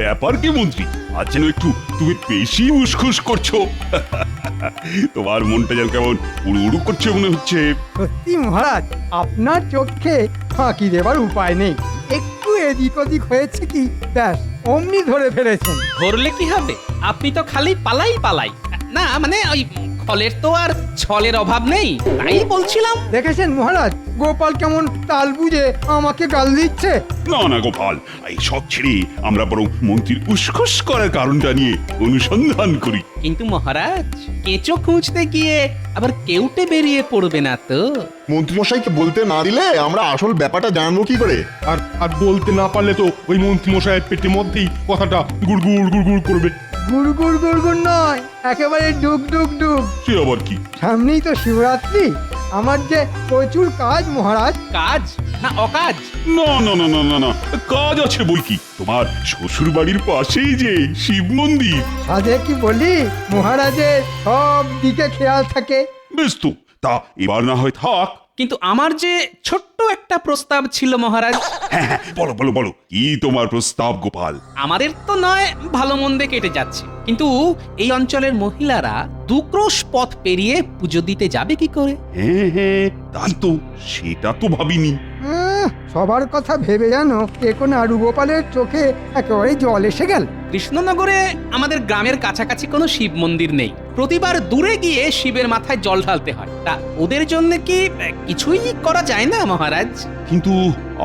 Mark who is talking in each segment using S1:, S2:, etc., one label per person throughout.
S1: ব্যাপার কি মন্ত্রী, আজ যেন একটু তুমি বেশি উসখুস করছো। তোমার মনটা যেন কেমন উড়ু উড়ু করছে মনে হচ্ছে।
S2: সত্যি মহারাজ, আপনার চোখে ফাঁকি দেবার উপায় নেই। একটু এদিক ওদিক হয়েছে কি ব্যাস অমনি ধরে ফেলেছেন।
S3: ধরলে কি হবে? আপনি তো খালি পালাই পালাই। না মানে ওই ফলের তো আর ছলের অভাব নেই, তাই বলছিলাম।
S2: দেখেছেন মহারাজ, গোপাল কেমন তাল বুঝে আমাকে গাল দিচ্ছে।
S1: না না গোপাল, এই সব ছেড়ে আমরা বরং মন্ত্রীর উসখুস করার কারণটা নিয়ে অনুসন্ধান করি।
S3: কিন্তু মহারাজ, কেঁচো খুঁজতে গিয়ে আবার কেউটে বেরিয়ে পড়বে না তো?
S4: মন্ত্রীমশাইকে বলতে না দিলে আমরা আসল ব্যাপারটা জানবো কি করে?
S5: আর আর বলতে না পারলে তো ওই মন্ত্রী মশাইয়ের পেটের মধ্যেই কথাটা গুড়গুড় গুড়গুড় করবে।
S2: গুড় গুড় গুড় গুড় নয়, একেবারে ডুব ডুব ডুব।
S1: সে আবার কি?
S2: সামনেই তো শিবরাত্রি, আমার যে প্রচুর কাজ মহারাজ।
S3: কাজ না অকাজ?
S1: না না না না না না, কাজ আছে বই কি। তোমার শ্বশুর বাড়ির পাশেই যে শিব মন্দির।
S2: সাধে কি বলি, মহারাজের সব দিকে খেয়াল থাকে।
S1: বেশ তো, তা এবার না হয় থাক।
S3: কিন্তু আমার যে ছোট্ট একটা প্রস্তাব ছিল মহারাজ।
S1: হ্যাঁ হ্যাঁ, বলো বলো বলো, কি তোমার প্রস্তাব গোপাল?
S3: আমাদের তো নয় ভালো মন্দে কেটে যাচ্ছে, কিন্তু এই অঞ্চলের মহিলারা দুক্রোশ পথ পেরিয়ে পুজো দিতে যাবে কি করে?
S1: হ্যাঁ হ্যাঁ, তাই তো, সেটা তো ভাবিনি।
S2: সবার কথা ভেবে জানো এখন আরু গোপালের চোখে একেবারে জল এসে গেল।
S3: কৃষ্ণনগরে আমাদের গ্রামের কাছাকাছি কোনো শিব মন্দির নেই। প্রতিবার দূরে গিয়ে শিবের মাথায় জল ঢালতে হয়। তা ওদের জন্য কি কিছুই করা যায় না মহারাজ?
S1: কিন্তু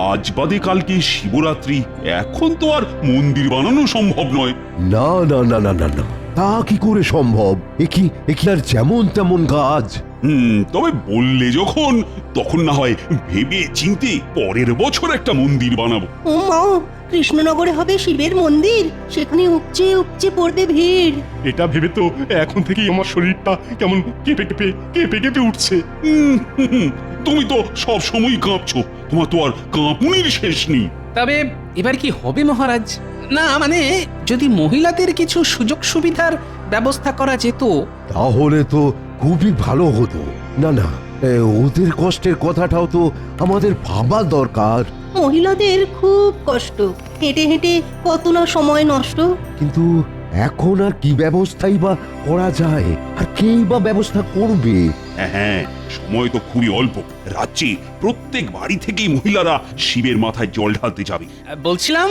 S1: আজ বাদে কালকে শিবরাত্রি, এখন তো আর মন্দির বানানো সম্ভব নয়।
S6: না না না না না না, তা কি করে সম্ভব? একি আর যেমন তেমন কাজ।
S1: তবে বললে যখন, তখন না হয় ভেবে চিনতে পরের বছর একটা মন্দির বানাবো।
S7: ও মা, কৃষ্ণনগরে হবে শিবের মন্দির, সেখানে উপচে উপচে পড়বে ভিড়।
S5: এটা ভেবে তো এখন থেকেই আমার শরীরটা কেমন কেঁপে কেঁপে কেঁপে কেঁপে উঠছে।
S1: তুমি তো সব সময় কাঁপছো, তোমার তো আর কাঁপুনির শেষ নেই।
S3: তবে এবার কি হবে মহারাজ? না মানে যদি মহিলাদের কিছু সুযোগ সুবিধার ব্যবস্থা করা যেত।
S6: তাহলে তো খুবই ভালো হতো। না না, ওদের কষ্টের কথাটাও তো আমাদের ভাবা দরকার।
S7: মহিলাদের খুব কষ্ট, হেঁটে হেঁটে কত না সময় নষ্ট।
S6: কিন্তু এখন আর কি ব্যবস্থাই বা করা যায়, আর কেই বা ব্যবস্থা করবে?
S1: হ্যাঁ হ্যাঁ, সময় তো খুবই অল্প। রাজ্যে প্রত্যেক বাড়ি থেকেই মহিলারা শিবের মাথায় জল ঢালতে যাবে।
S3: বলছিলাম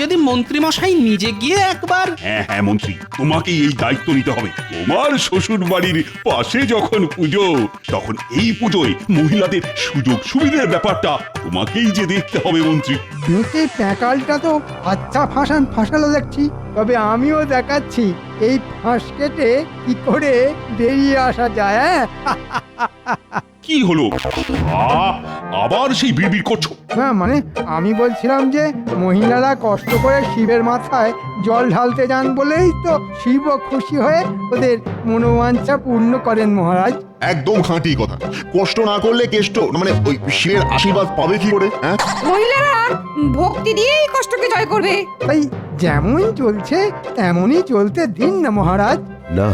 S3: যদি মন্ত্রী মশাই নিজে গিয়ে একবার।
S1: হ্যাঁ হ্যাঁ মন্ত্রী, তোমাকেই এই দায়িত্ব নিতে হবে। তোমার শ্বশুর বাড়ির পাশে যখন পুজো, তখন এই পুজোয় মহিলাদের সুযোগ সুবিধার ব্যাপারটা তোমাকেই যে দেখতে হবে মন্ত্রী।
S2: মেয়েকে প্যাকালটা তো আচ্ছা ফাঁসালো দেখছি। তবে আমিও দেখাচ্ছি এই ফাঁস কেটে কি করে বেরিয়ে আসা যায়।
S1: কি হলো? আবার সেই বিড়বিড় করছো?
S2: না মানে আমি বলছিলাম যে মহিলারা কষ্ট করে শিবের মাথায় জল ঢালতে যান বলেই তো শিবও খুশি হয়ে ওদের মনোবাঞ্ছা পূর্ণ করেন মহারাজ।
S4: একদম খাঁটি কথা। কষ্ট না করলে কেষ্ট মানে ওই শিবের আশীর্বাদ পাবে কি করে? হ্যাঁ,
S8: মহিলারা ভক্তি দিয়েই কষ্টকে জয় করবে।
S2: তাই যেমন চলছে তেমনই চলতে দিন না মহারাজ।
S6: না,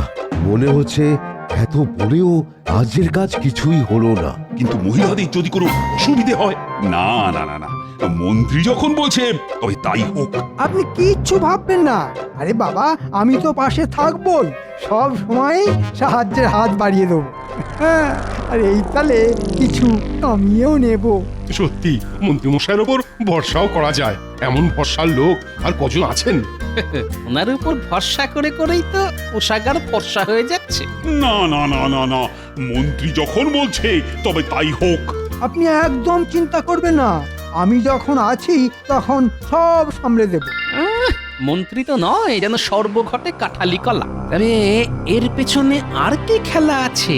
S6: মনে হচ্ছে এত বলেও কাজের কাজ কিছুই হলো না।
S1: কিন্তু মহিলাদের যদি কোনো অসুবিধে হয়, না না না না, মন্ত্রী যখন বলছে তবে তাই হোক।
S2: আপনি কিচ্ছু ভাববেন না। আরে বাবা, আমি তো পাশে থাকবোই, সব সময় সাহায্যের হাত বাড়িয়ে দেবো। হ্যাঁ, আর এই তালে কিছু কামিয়েও নেব।
S5: সত্যি মন্ত্রী মশাইয়ের ওপর ভরসাও করা যায়। এমন ভরসার লোক আর কজন আছেন?
S3: ওনার উপর ভরসা করে করেই তো পোশাকার ফর্সা হয়ে যাচ্ছে।
S1: না না না না না, মন্ত্রী যখন বলছে তবে তাই হোক।
S2: আপনি একদম চিন্তা করবেন না, আমি যখন আছি তখন সব সামলে দেব।
S3: মন্ত্রী তো নয় যেন সর্বঘটে কাঠালি কলা। তবে এর পেছনে আর কি খেলা আছে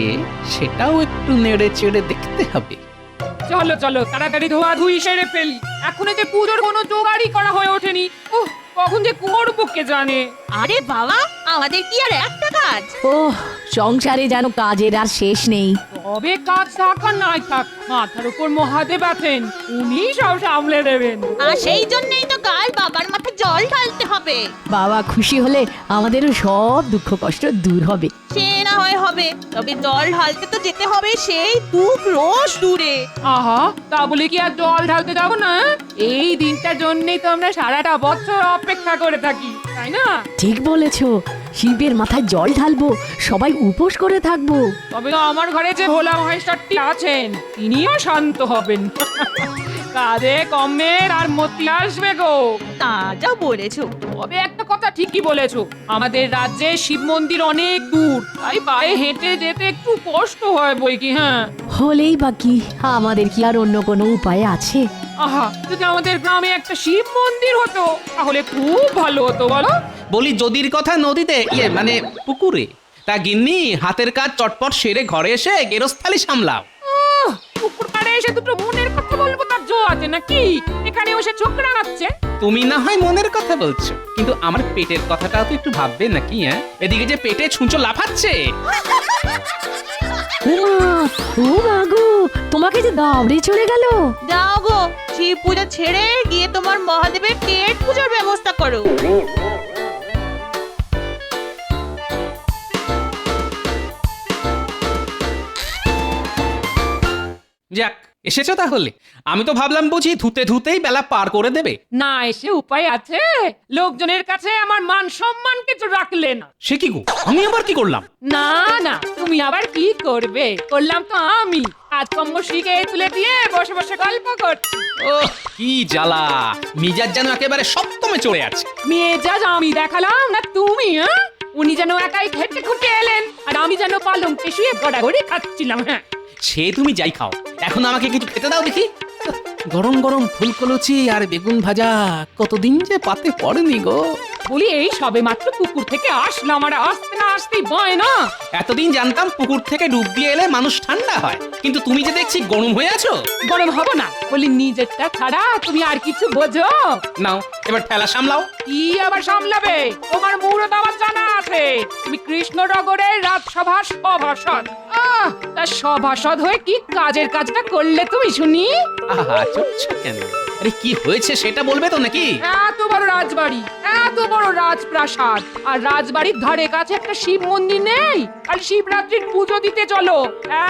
S3: সেটাও একটু নেড়ে চেড়ে দেখতে হবে।
S8: চলো চলো তাড়াতাড়ি ধোয়া ধুই সেরে ফেলি, এখনো যে পুজোর কোনো জোগাড়ই করা হয়ে ওঠেনি। কখন যে করবো কে জানে।
S7: আরে বাবা, আমাদের কি আর একটা কাজ?
S9: ও সংসারে যেন কাজের আর শেষ নেই।
S8: তবে কাজ থাক আর নাই থাক, মাথার উপর মহাদেব আছেন, উনি সব সামলে দেবেন।
S7: আর সেই জন্যই তো কাল বাবার মাথায় জল ঢালতে হবে।
S9: বাবা খুশি হলে আমাদেরও সব দুঃখ কষ্ট দূর হবে।
S7: সে না হয় হবে, তবে জল ঢালতে তো যেতে হবে সেই দুক্রোশ
S10: ক্রোশ দূরে।
S8: আহা, তা বলে কি আর জল ঢালতে যাবো না? এই দিনটার জন্যই তো আমরা সারাটা বছর অপেক্ষা করে থাকি, তাই না?
S9: ঠিক বলেছো, শিবের মাথায় জল ঢালবো, সবাই উপোস করে থাকবো।
S8: তবে তো আমার ঘরে যে ভোলা মহেশ্বরটি আছেন, তিনিও শান্ত হবেন। কাজে কমের আর মতি আসবে গো।
S10: তা যা বলেছো।
S8: তবে একটা কথা ঠিকই বলেছো, আমাদের রাজ্যে শিব মন্দির অনেক দূর, তাই পায়ে হেঁটে যেতে একটু কষ্ট হয় বই কি। হ্যাঁ,
S9: হলেই বা কি, আমাদের কি আর অন্য কোনো উপায় আছে?
S8: আহা, যদি আমাদের গ্রামে একটা শিব মন্দির হতো তাহলে খুব ভালো হতো, বলো?
S3: বলি যদির কথা নদীতে মানে পুকুরে, তা গিন্নি হাতের কাজ চটপট সেরে ঘরে এসে গেরস্থালি সামলাও।
S8: পুকুর পাড়ে এসে দুটো মনের কথা বলবো তার জো আছে নাকি? এখানে বসে চোখ রাঙাচ্ছে।
S3: তুমি না হয় মনের কথা বলছো, কিন্তু আমার পেটের কথাটাও তো একটু ভাববে নাকি? হ্যাঁ, এদিকে যে পেটে ছুঁচো লাফাচ্ছে।
S9: ও মা গো, তোমাকে যে দাবড়ে চলে গেল।
S10: যাও গো, শিব পূজা ছেড়ে গিয়ে তোমার মহাদেবের পেট পূজার ব্যবস্থা করো।
S3: যাক, এসেছো তাহলে। আমি তো ভাবলাম বুঝি ধুতে ধুতেই বেলা পার করে দেবে।
S8: না এসে উপায় আছে? লোকজনের কাছে আমার মান সম্মান কিছু রাখলে না।
S3: সে কি গো, আমি আবার কি করলাম?
S8: না না, তুমি আবার কি করবে? করলাম তো আমি। কাজকর্ম শিখে তুলে দিয়ে বসে বসে গল্প করছি।
S3: ও কি জ্বালা, মিজাজ যেন একেবারে সপ্তমে চড়ে আছে।
S8: মেজাজ আমি দেখালাম না তুমি? হ্যাঁ, উনি যেন একাই খেটে খুঁটে এলেন আর আমি যেন পালঙ্কে শুয়ে গড়াগড়ি খাচ্ছিলাম। হ্যাঁ,
S3: সে তুমি যাই খাও, এখন আমাকে কিছু খেতে দাও দেখি। গরম গরম ফুলকলুচি আর বেগুন ভাজা কতদিন যে পাতে পড়েনি গো।
S8: বলি এই সবে মাত্র পুকুর থেকে আসলাম আর আসতে না আসতেই ভয় না।
S3: এতদিন জানতাম পুকুর থেকে ডুব দিয়ে এলে মানুষ ঠান্ডা হয়, কিন্তু তুমি যে দেখছি গরম হয়ে আছো।
S8: গরম হবো না? বলি নিজেরটা ছাড়া তুমি আর কিছু বোঝো?
S3: নাও এবার ঠেলা সামলাও।
S8: কি আবার সামলাবে? তোমার মুহূর্ত আমার জানা আছে। তুমি কৃষ্ণনগরের রাজসভার সভাসদ। তা সভাসদ হয়ে কি কাজের কাজটা করলে তুমি শুনি?
S3: আহা, চুপছো কেন? আরে কি হয়েছে সেটা বলবে তো নাকি?
S8: এত বড় রাজবাড়ি, এত বড় রাজপ্রাসাদ, আর রাজবাড়ির ধারে কাছে একটা শিব মন্দির নেই? আর শিবরাত্রির পুজো দিতে চলো,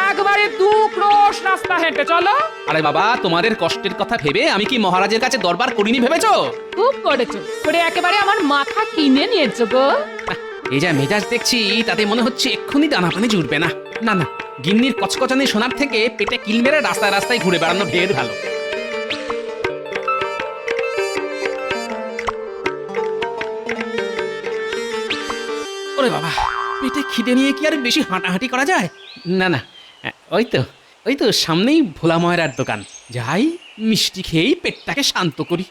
S8: একবারে 2 ক্রোশ রাস্তা হেঁটে চলো।
S3: আরে বাবা, তোমাদের কষ্টের কথা ভেবে আমি কি মহারাজের কাছে দরবার করিনি ভেবেছো?
S8: খুব করেছো, করে একেবারে আমার মাথা কিনে নিয়েছো গো।
S3: এই যা মেজাজ দেখছি, তাতে মনে হচ্ছে এক্ষুনি দানা পানি জুড়বে না। না না, গিন্নির কচকচানি শোনার থেকে পেটে কিল মেরে রাস্তায় রাস্তায় ঘুরে বেড়ানো ঢের ভালো। ওরে বাবা, পেটে খিদে নিয়ে কি আর বেশি হাঁটাহাঁটি করা যায়? না না, ওই তো সামনেই ভোলা ময়রার দোকান। যাই, মিষ্টি খেয়েই পেটটাকে শান্ত করি।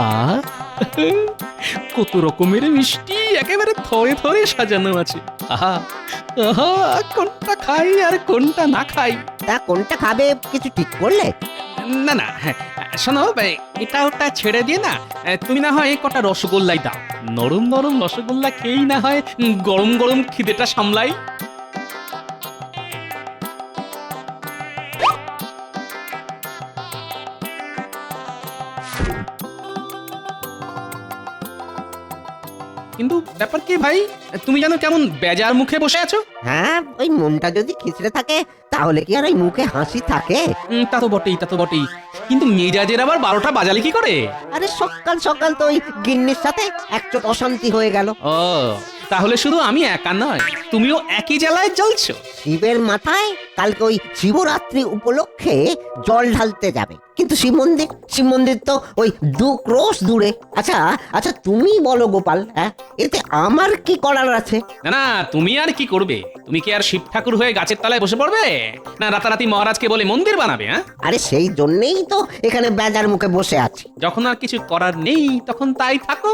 S3: আহ, কত রকমের মিষ্টি একেবারে থরে থরে সাজানো আছে। আহা আহা, কোনটা খাই আর কোনটা না খাই।
S11: তা কোনটা খাবে কিছু ঠিক করলে?
S3: না না, হ্যাঁ শোনো, এটা ওটা ছেড়ে দিয়ে না, তুমি না হয় কটা রসগোল্লাই দাও। নরম নরম রসগোল্লা খেয়েই না হয় গরম গরম খিদেটা সামলাই। কিন্তু ব্যাপার কি ভাই, তুমি জানো কেমন বেজার মুখে বসে আছো?
S11: হ্যাঁ, ওই মনটা যদি খিচড়ে থাকে তাহলে কি আর ওই মুখে হাসি থাকে?
S3: তা তো বটেই, তা তো বটেই, কিন্তু মেজাজের আবার 12টা বাজালে কি করে?
S11: আরে সকাল সকাল তো ওই গিন্নির সাথে একচোট অশান্তি হয়ে গেল।
S3: ও, তাহলে শুধু আমি একা নয়, তুমিও একই জ্বালায় জ্বলছো।
S11: শিবের মাথায় কালকে ওই শিবরাত্রি উপলক্ষে জল ঢালতে যাবে, কিন্তু শিব মন্দির তো ওই 2 ক্রোশ দূরে। আচ্ছা আচ্ছা, তুমি বলো গোপাল, হ্যাঁ এতে আমার কি করার আছে?
S3: না না, তুমি আর কি করবে? তুমি কি আর শিব ঠাকুর হয়ে গাছের তলায় বসে পড়বে, না রাতারাতি মহারাজকে বলে মন্দির বানাবে? হ্যাঁ,
S11: আরে সেই জন্যই তো এখানে বেজার মুখে বসে আছি।
S3: যখন আর কিছু করার নেই তখন তাই থাকো।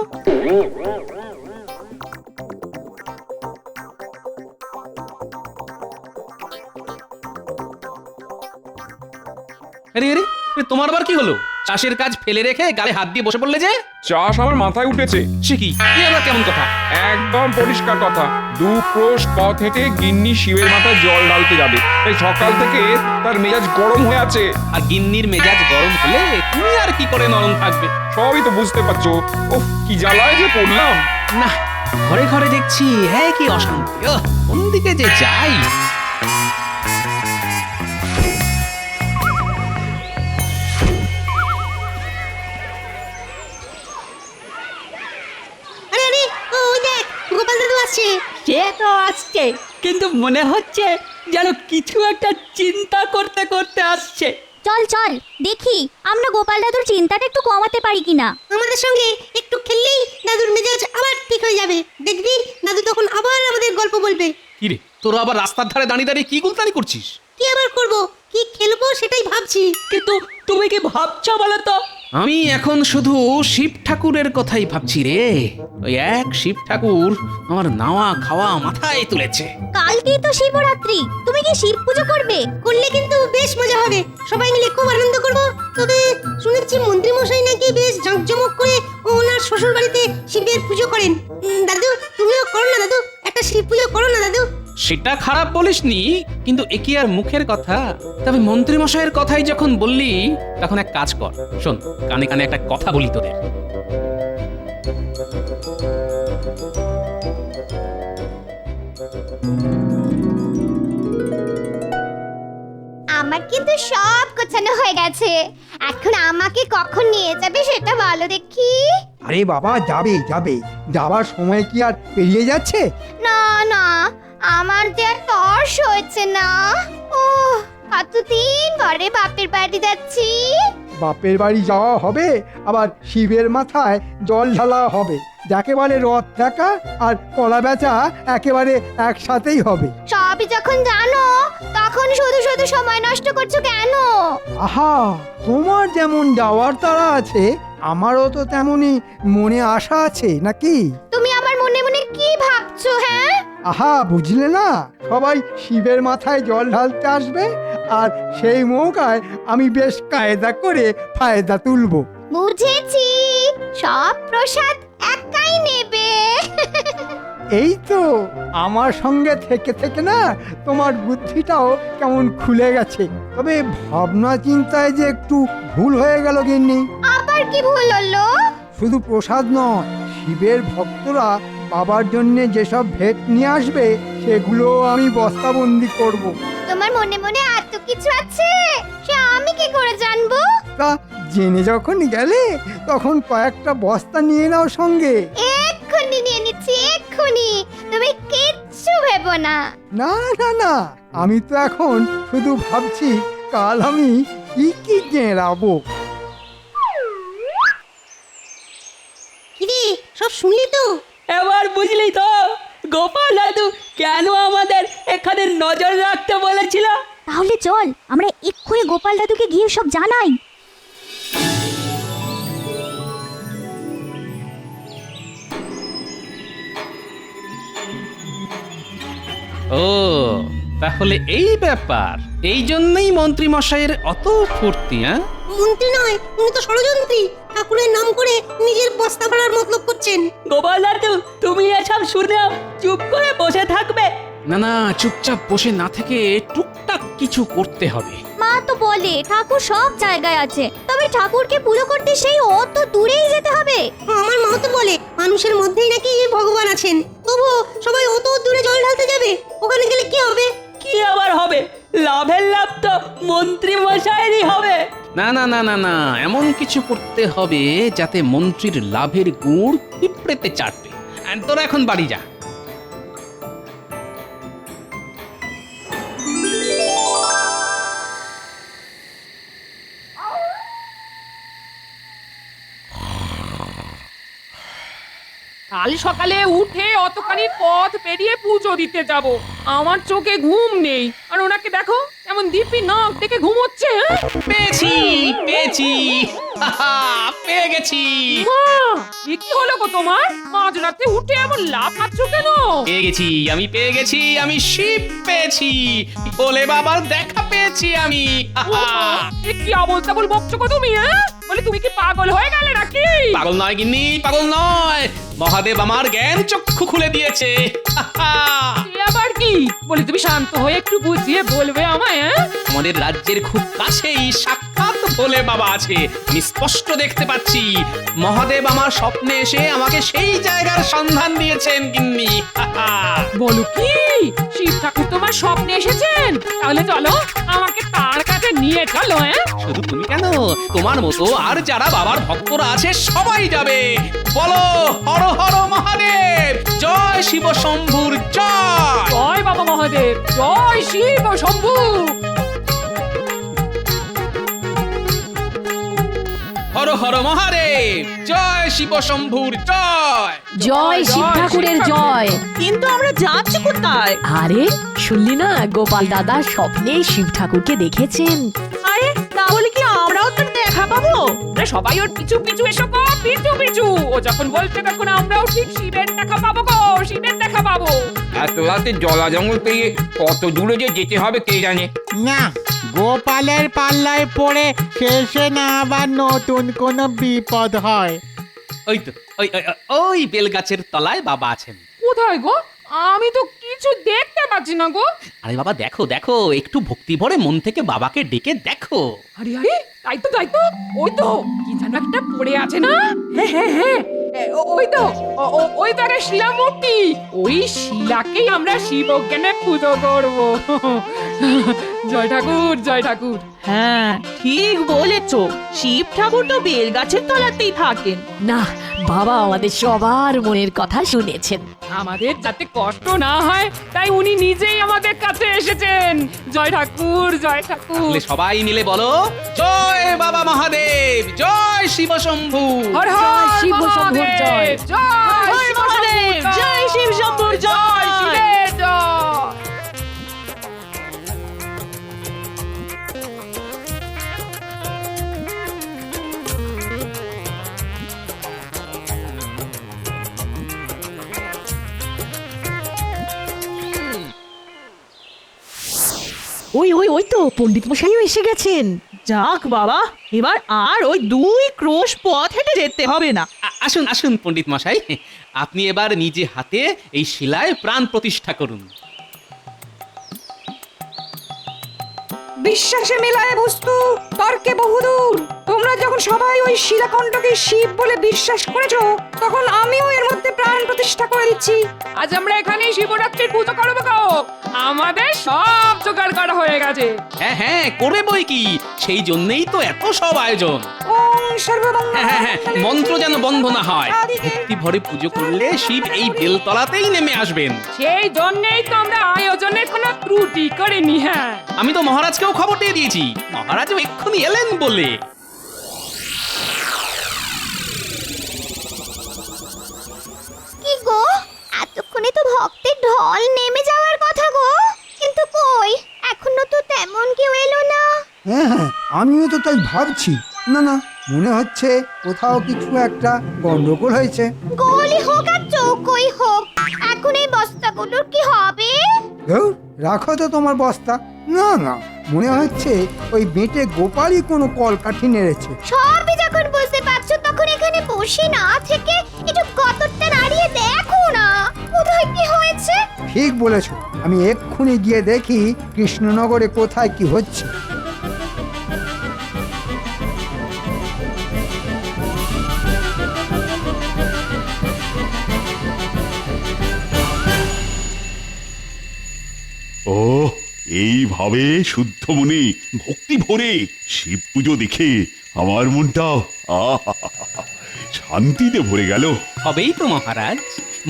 S3: আরে আরে, তোমার আবার কি হলো? চাষের কাজ ফেলে রেখে গালে হাত দিয়ে বসে পড়লে যে?
S12: চাষ আমার মাথায় উঠেছে।
S3: সে কি আবার কেমন কথা?
S12: একদম পরিষ্কার কথা। 2 ক্রোশ পথ হেঁটে গিন্নি শিবের মাথায় জল ঢালতে যাবে, তাই সকাল থেকে তার মেজাজ গরম হয়ে আছে।
S3: আর গিন্নির মেজাজ গরম হলে তুমি আর কি করে নরম থাকবে?
S12: সবই তো বুঝতে পারছো। ওহ, কি জ্বালায় যে পড়লাম।
S3: না, ঘরে ঘরে দেখছি কি অশান্তি। কোন দিকে যে যাই।
S7: আরে আরে ওই দেখ গোপাল দাদু আসছে।
S9: সে তো আসছে, কিন্তু মনে হচ্ছে যেন কিছু একটা চিন্তা করতে করতে আসছে।
S13: চল চল দেখি আমরা গোপাল দাদুর চিন্তাটা একটু কমাতে পারি কিনা।
S7: আমাদের সঙ্গে একটু খেললেই দাদুর মেজাজ আবার ঠিক হয়ে যাবে। দেখবি দাদু তখন আবার আমাদের গল্প বলবে।
S3: কি রে, তোরা আবার রাস্তার ধারে দাঁড়িয়ে দাঁড়িয়ে কি গুলতানি করছিস?
S7: কি আবার করব, কি খেলবো সেটাই ভাবছি।
S9: কিন্তু তুমি কি ভাবছো বলো তো?
S3: আমি এখন শুধু শিব ঠাকুরের কথাই ভাবছি রে। ওই এক শিব ঠাকুর আমার নাওয়া খাওয়া মাথায় তুলেছে।
S13: কালকেই তো শিবরাত্রি, তুমি কি শিব পুজো করবে?
S7: করলে কিন্তু বেশ মজা হবে, সবাই মিলে খুব আনন্দ করব। তবে শুনেছি মন্ত্রী মশাই নাকি বেশ জাঁকজমক করে ওনার শ্বশুর বাড়িতে শিবের পুজো করেন। দাদু তুমিও করো না দাদু, একটা শিব পুজো করো না দাদু।
S3: সেটা খারাপ বলিসনি, কিন্তু এ কি আর মুখের কথা? তবে মন্ত্রী মশাইয়ের কথাই যখন বললি, তখন এক কাজ কর, শোন, কানে কানে একটা কথা বলি তোদের।
S13: আমার কিন্তু সব গোছানো হয়ে গেছে, এখন আমাকে কখন নিয়ে যাবে সেটা বলো দেখি।
S2: আরে বাবা যাবে যাবে, যাবার সময় কি আর পেরিয়ে যাচ্ছে?
S13: না না, আমার যে আর তর্স হয়েছে না। ও কতদিন পরে বাপের বাড়ি যাচ্ছি।
S2: বাপের বাড়ি যাওয়া হবে, আবার শিবের মাথায় জল ঢালা হবে, একেবারে রথ দেখা আর কলা বেচা একেবারে একসাথেই হবে।
S13: সবই যখন জানো তখন শুধু শুধু সময় নষ্ট করছো কেন?
S2: আহা, তোমার যেমন যাওয়ার তাড়া আছে, আমারও তো তেমনই মনে আশা আছে নাকি?
S13: তুমি আমার মনে মনে কি ভাবছো? হ্যাঁ,
S2: আহা, বুঝলে না, সবাই শিবের মাথায় জল ঢালতে আসবে, আর সেই মৌকায় আমি বেশ কায়দা করে ফায়দা তুলবো।
S13: বুঝেছি, সব প্রসাদ একাই নেবে।
S2: এই তো, আমার সঙ্গে থেকে থেকে না তোমার বুদ্ধিটাও কেমন খুলে গেছে। তবে ভাবনা চিন্তায় যে একটু ভুল হয়ে গেল গিন্নি।
S13: আবার কি ভুল হলো?
S2: শুধু প্রসাদ নয়, শিবের ভক্তরা বাবার জন্য যেসব ভেট নিয়ে আসবে সেগুলো আমি বস্তাবন্দি করব।
S13: তোমার মনে মনে এত কিছু আছে, সে আমি কি করে জানবো?
S2: তা জেনে যখন গেলে তখন কয়েকটা বস্তা নিয়ে নাও সঙ্গে।
S13: এক্ষুনি নিয়ে নিচ্ছি, এক্ষুনি, তুমি কিচ্ছু ভেবো না।
S2: না না না, আমি তো এখন শুধু ভাবছি কাল আমি কি কি জেরাবো।
S7: কিরে সব শুনলি তো?
S9: এবার বুঝলি তো গোপাল দাদু কেন আমাদের এখানে নজর রাখতে বলেছিল?
S13: তাহলে চল আমরা এক্ষুনি গোপাল দাদুকে গিয়ে সব জানাই।
S3: ও তাহলে এই ব্যাপার, এই জন্যই মন্ত্রী মশাইয়ের অত ফুর্তি। হ্যাঁ,
S7: মন্ত্রী নয়, উনি তো ষড়যন্ত্রী। ঠাকুরের নাম করে নিজের বস্তা ভাড়ার মতলব করছেন।
S9: গোপাল দাদু তুমি এসব শুনে চুপ করে বসে থাকবে?
S3: না না, চুপচাপ বসে না থেকে টুকটাক কিছু করতে হবে।
S13: মা তো বলে ঠাকুর সব জায়গায় আছে, তবে ঠাকুরকে পুজো করতে সেই অত দূরেই যেতে হবে।
S7: আমার মা তো বলে মানুষের মধ্যেই নাকি ভগবান আছেন, তবুও সবাই অত দূরে জল ঢালতে যাবে। ওখানে গেলে কি হবে?
S9: কি আবার হবে? লাভের লাভ তো মন্ত্রী মশাইয়েরই হবে।
S3: না না না না না, এমন কিছু করতে হবে যাতে মন্ত্রীর লাভের গুড় পিঁপড়েতে চাটবে। তোরা এখন বাড়ি যা।
S8: কাল সকালে উঠে অতখানি পথ পেরিয়ে পুজো দিতে যাব, আমার চোখে ঘুম নেই। আর ওনাকে দেখো এমন দিব্যি নাক দেখে ঘুমোচ্ছে।
S3: পেয়েছি পেয়েছি, পেয়ে গেছি।
S8: মা এ কি হলো গো তোমার? মাঝরাতে উঠে এমন লাফাচ্ছ কেন?
S3: পেয়ে গেছি, আমি পেয়ে গেছি, আমি শিব পেয়েছি, বলে বাবার দেখা পেয়েছি আমি।
S8: এ কি আবল তাবল বকছো গো তুমি? বলে তুমি কি পাগল হয়ে গেলে নাকি?
S3: পাগল নয় গিন্নি, পাগল নয়, মহাদেব আমার জ্ঞান চক্ষু খুলে দিয়েছে।
S8: এ আবার কি? বলে তুমি শান্ত হয়ে একটু বুঝিয়ে বলবে আমায়?
S3: আমাদের রাজ্যের খুব কাছেই সাক্ষাৎ ভোলে বাবা আছে, আমি স্পষ্ট দেখতে পাচ্ছি। মহাদেব আমার স্বপ্নে এসে আমাকে সেই জায়গার সন্ধান দিয়েছেন গিন্নি।
S8: বলো কি শিব ঠাকুর তোমার স্বপ্নে এসেছেন? তাহলে চলো আমাকে তার কাছে নিয়ে চলো।
S3: শুধু তুমি কেন, তোমার মতো আর যারা বাবার ভক্তরা আছে সবাই যাবে। বলো হর হর মহাদেব, জয় শিব শম্ভুর জয়।
S8: জয় বাবা মহাদেব, জয় শিব শম্ভু।
S3: হর হর মহাদেব, জয় শিব শম্ভুর জয়।
S9: জয় শিব ঠাকুরের জয়।
S10: কিন্তু আমরা যাচ্ছি কোথায়?
S9: আরে শুনলি না, গোপাল দাদা স্বপ্নে শিব ঠাকুরকে দেখেছেন।
S10: আরে তাহলে কি আমরাও তো দেখা পাবো?
S8: সবাই ওর পিছু পিছু এসো গো, পিছু পিছু। ও যখন বলছে তখন আমরাও ঠিক শিবের দেখা পাবো গো, শিবের দেখা পাবো।
S12: এত রাতে জলা জঙ্গল পেয়ে কত দূরে যে যেতে হবে কে জানে।
S14: না, গোপালের পাল্লায় পড়ে শেষে না আবার নতুন কোনো বিপদ হয়।
S3: ওই তো ওই ওই, ওই বেলগাছের তলায় বাবা আছেন।
S8: কোথায় গো? আমি তো কিছু দেখতে পাচ্ছি না গো।
S3: আরে বাবা দেখো দেখো, একটু ভক্তি ভরে মন থেকে বাবাকে ডেকে দেখো।
S8: আরে আরে, তাই তো তাই তো, ওই তো কি যেন একটা পড়ে আছে না? হ্যাঁ হ্যাঁ হ্যাঁ, ওই তো ওই তো একটা শিলা মূর্তি। ওই শিলাকেই আমরা শিব জ্ঞানে পুজো করব। জয় ঠাকুর, জয় ঠাকুর।
S10: হ্যাঁ ঠিক বলেছো, শিব ঠাকুর তো বেল গাছের তলাতেই থাকেন।
S9: না, বাবা আমাদের সবার মনের কথা শুনেছেন।
S8: আমাদের যাতে কষ্ট না হয় তাই উনি নিজেই আমাদের কাছে এসেছেন। জয় ঠাকুর, জয় ঠাকুর।
S3: তাহলে সবাই মিলে বলো, জয় বাবা মহাদেব, জয় শিব শম্ভু।
S8: হর হর
S9: শিব শম্ভুর জয়।
S8: জয় মহাদেব,
S10: জয় শিব শম্ভুর
S8: জয় শিবের জয়।
S9: ওই ওই ওই তো পণ্ডিত মশাইও এসে গেছেন।
S10: যাক বাবা, এবার আর ওই 2 ক্রোশ পথ হেঁটে যেতে হবে না।
S3: আসুন আসুন পণ্ডিত মশাই, আপনি এবার নিজে হাতে এই শিলায় প্রাণ প্রতিষ্ঠা করুন।
S8: বিশ্বাসে মেলায় বস্তু, তর্কে বহুদূর। তোমরা যখন সবাই ওই শিলাখণ্ডকে শিব বলে বিশ্বাস করেছো, তখন আমিও এর মধ্যে প্রাণ প্রতিষ্ঠা করে দিচ্ছি। আজ আমরা এখানে শিবরাত্রির পুজো করবো গো। আমাদের সব জোগাড় করা হয়ে গেছে।
S3: হ্যাঁ হ্যাঁ, করবে বই কি, সেই জন্যই তো এত সব আয়োজন।
S8: ওম সর্বমঙ্গল।
S3: হ্যাঁ হ্যাঁ হ্যাঁ, মন্ত্র যেন বন্ধ না হয়। ভক্তি ভরে পুজো করলে শিব এই বেলতলাতেই নেমে আসবেন।
S8: সেই জন্যই তো আমরা আয়োজনে কোনো ত্রুটি করিনি। হ্যাঁ,
S3: আমি তো মহারাজকেও খবর দিয়ে দিয়েছি, মহারাজও এক্ষুনি এলেন বলে।
S13: কি গো, এতক্ষণে তো ভক্তের ঢল নেমে যাওয়ার কথা গো, কিন্তু কই এখনো তো তেমন কেউ এলো না।
S2: হ্যাঁ হ্যাঁ, আমিও তো তাই ভাবছি। না না, মনে হচ্ছে কোথাও কিছু একটা গন্ডগোল হয়েছে।
S13: গোলই হোক আর চৌকোই হোক, এখন এই বস্তাগুলোর কি হবে?
S2: ধুর, রাখো তো তোমার বস্তা। না না, মনে হচ্ছে ওই বেটে গোপালই কোনো কলকাঠি নেড়েছে।
S13: সবই যখন বুঝতে পারছো তখন এখানে বসে না থেকে একটু কতটা নাড়িয়ে দেখো না, কোথায় কি হয়েছে।
S2: ঠিক বলেছো, আমি এক্ষুনি গিয়ে দেখি কৃষ্ণনগরে কোথায় কি হচ্ছে।
S1: ও এইভাবে শুদ্ধ মনে ভক্তি ভরে শিব পুজো দেখে আমার মনটাও শান্তিতে ভরে গেল।
S3: হবেই তো মহারাজ,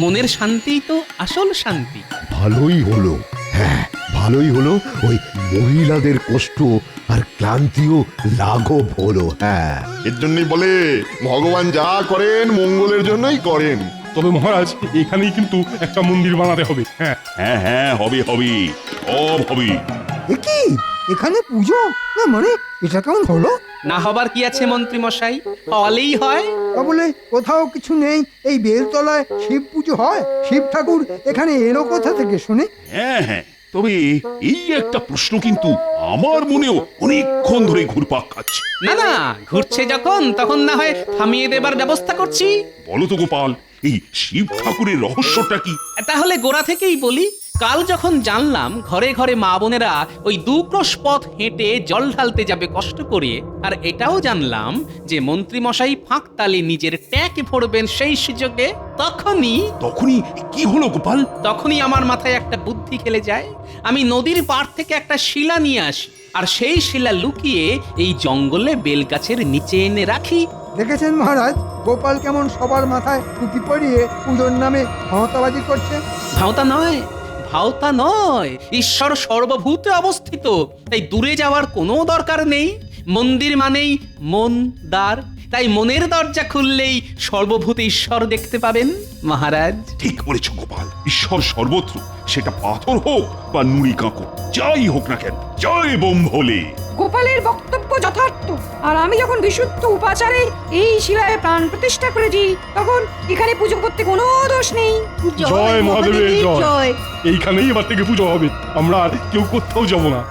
S3: মনের শান্তিই তো আসল শান্তি।
S6: ভালোই হলো, হ্যাঁ ভালোই হলো। ওই মহিলাদের কষ্ট আর ক্লান্তিও লাঘব হলো। হ্যাঁ,
S4: এর জন্যই বলে ভগবান যা করেন মঙ্গলের জন্যই করেন।
S5: তবে মহারাজ, এখানেই কিন্তু একটা মন্দির বানাতে হবে। হ্যাঁ
S1: হ্যাঁ হ্যাঁ, হবে হবে, সব হবে।
S2: এ কি এখানে পুজো? না মানে এটা কেমন হলো?
S3: না হবার কি আছে মন্ত্রী মশাই, হলেই হয়।
S2: তা বলে কোথাও কিছু নেই এই বেলতলায় শিব পুজো হয়? শিব ঠাকুর এখানে এলো কোথা থেকে শুনে?
S1: হ্যাঁ হ্যাঁ, তবে এই একটা প্রশ্ন কিন্তু আমার মনেও অনেকক্ষণ ধরে ঘুরপাক খাচ্ছে।
S3: না না, ঘুরছে যখন তখন না হয় থামিয়ে দেবার ব্যবস্থা করছি।
S1: বলো তো গোপাল, এই শিব ঠাকুরের রহস্যটা কি?
S3: তাহলে গোড়া থেকেই বলি। কাল যখন জানলাম ঘরে ঘরে মা বোনেরা ওই 2 ক্রোশ পথ হেঁটে জল ঢালতে যাবে কষ্ট করে, আর এটাও জানলাম যে মন্ত্রী মশাই ফাঁক তালে নিজের ট্যাঁক ভরবেন সেই সুযোগে, তখনই
S1: কি হলো গোপাল?
S3: তখনই আমার মাথায় একটা বুদ্ধি খেলে যায়। আমি নদীর পাড় থেকে একটা শিলা নিয়ে আসি, আর সেই শিলা লুকিয়ে এই জঙ্গলে বেলগাছের নিচে এনে রাখি।
S2: দেখেছেন মহারাজ, গোপাল কেমন সবার মাথায় টুপি পরিয়ে পুজোর নামে ক্ষমতাবাজি করছে?
S3: ভাওতা নয়, ভাওতা নয়, ঈশ্বর সর্বভূতে অবস্থিত, তাই দূরে যাওয়ার কোনো দরকার নেই। মন্দির মানেই মন দ্বার, তাই মনের দরজা খুললেই সর্বভূতে ঈশ্বর দেখতে পাবেন মহারাজ।
S1: ঠিক বলেছ গোপাল, ঈশ্বর সর্বত্র, সেটা পাথর হোক বা নুড়ি কাঁকো, যাই হোক না কেন, জয় বোম ভোলে।
S8: গোপালের বক্তব্য যথার্থ। আর আমি যখন বিশুদ্ধ উপাচারে এই শিলায় প্রাণ প্রতিষ্ঠা করেছি, তখন এখানে পুজো করতে কোনো দোষ নেই।
S5: জয় মহাদেবের জয়। এইখানেই এবার থেকে পুজো হবে, আমরা আর কেউ কোথাও যাব না।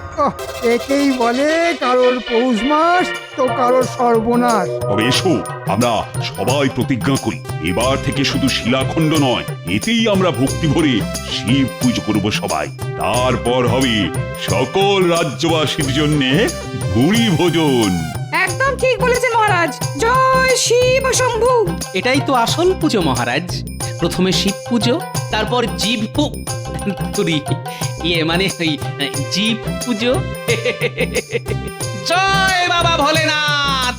S2: একেই বলে কারোর পৌষ মাস তো কারোর সর্বনাশ।
S1: তবে এসো আমরা সবাই প্রতিজ্ঞা করি, এবার থেকে শুধু শিলাখণ্ড নয়, এতেই আমরা ভক্তি ভরে শিব পুজো করব সবাই। তারপর হবে সকল রাজ্যবাসীর জন্য ভুরি ভোজন।
S8: একদম ঠিক বলেছেন মহারাজ। জয় শিব শম্ভু।
S3: এটাই তো আসল পুজো মহারাজ। প্রথমে শিব পুজো, তারপর জীব মানে ওই জীব পুজো। জয় বাবা ভোলেনাথ।